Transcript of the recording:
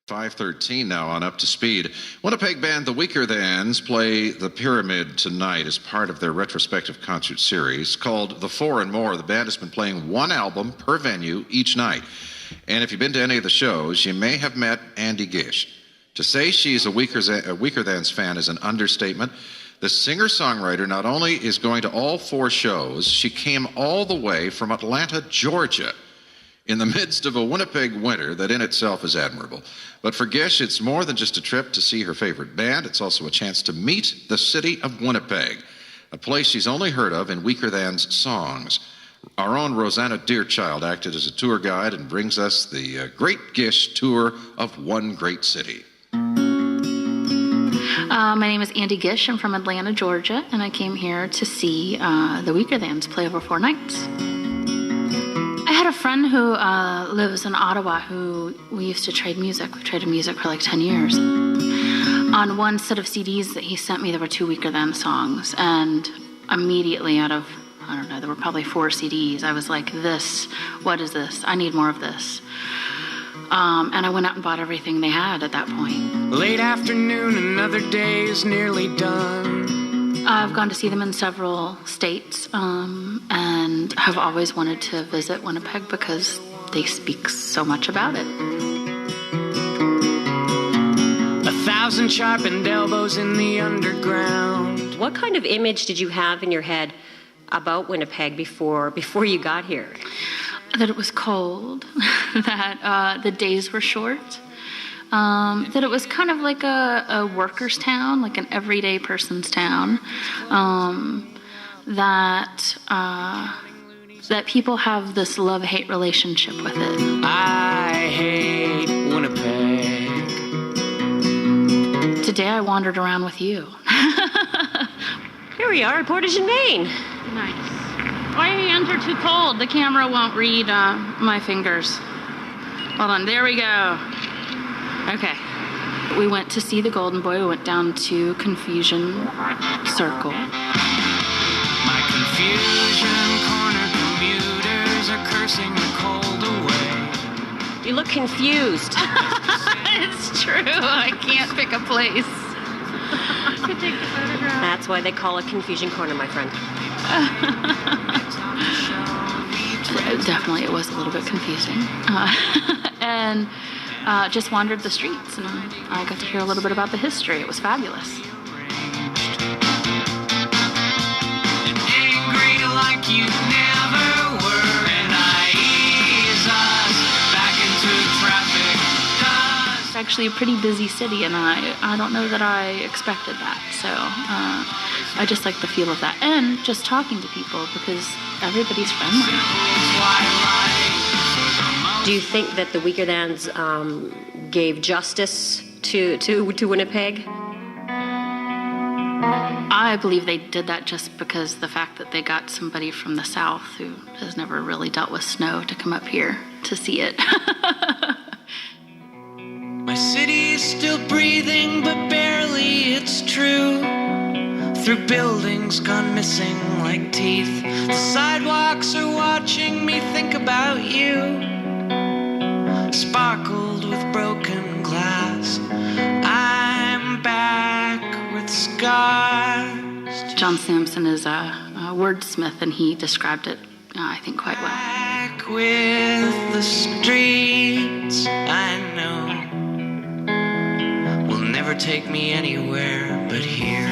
5:13 now on Up to Speed. Winnipeg band The Weakerthans play the Pyramid tonight as part of their retrospective concert series called The Four and More. The band has been playing one album per venue each night. And if you've been to any of the shows, you may have met Andy Gish. To say she's a Weakerthans fan is an understatement. The singer-songwriter not only is going to all four shows, she came all the way from Atlanta, Georgia, in the midst of a Winnipeg winter that in itself is admirable. But for Gish, it's more than just a trip to see her favorite band. It's also a chance to meet the city of Winnipeg, a place she's only heard of in Weakerthans' songs. Our own Rosanna Deerchild acted as a tour guide and brings us the Great Gish Tour of One Great City. My name is Andy Gish. I'm from Atlanta, Georgia, and I came here to see the Weakerthans play over 4 nights. I had a friend who lives in Ottawa who we used to trade music. We traded music for like 10 years. On one set of CDs that he sent me, there were 2 Weakerthans songs, and immediately out of, I don't know, there were probably 4 CDs, I was like, what is this? I need more of this. And I went out and bought everything they had at that point. Late afternoon, another day is nearly done. I've gone to see them in several states, and have always wanted to visit Winnipeg because they speak so much about it. 1,000 sharpened elbows in the underground. What kind of image did you have in your head about Winnipeg before you got here? That it was cold, that the days were short, that it was kind of like a worker's town, like an everyday person's town, that people have this love-hate relationship with it. I hate Winnipeg. Today I wandered around with you. Here we are at Portage and Main. Nice. My hands are too cold. The camera won't read my fingers. Hold on, there we go. Okay. We went to see the Golden Boy. We went down to Confusion Circle. My confusion corner commuters are cursing the cold away. You look confused. It's true. I can't pick a place. Could take the photograph. That's why they call it Confusion Corner, my friend. Definitely, it was a little bit confusing. And just wandered the streets, and I got to hear a little bit about the history. It was fabulous. Angry like you never were, and I ease us back into traffic. It's actually a pretty busy city, and I don't know that I expected that. So I just like the feel of that, and just talking to people because everybody's friendly. Do you think that the Weakerthans gave justice to Winnipeg? I believe they did that just because the fact that they got somebody from the South who has never really dealt with snow to come up here to see it. My city's still breathing, but barely, it's true. Through buildings gone missing like teeth, the sidewalks are watching me think about you. Sparkled with broken glass, I'm back with scars. John Sampson is a wordsmith, and he described it, I think, quite well. Back with the streets I know will never take me anywhere but here.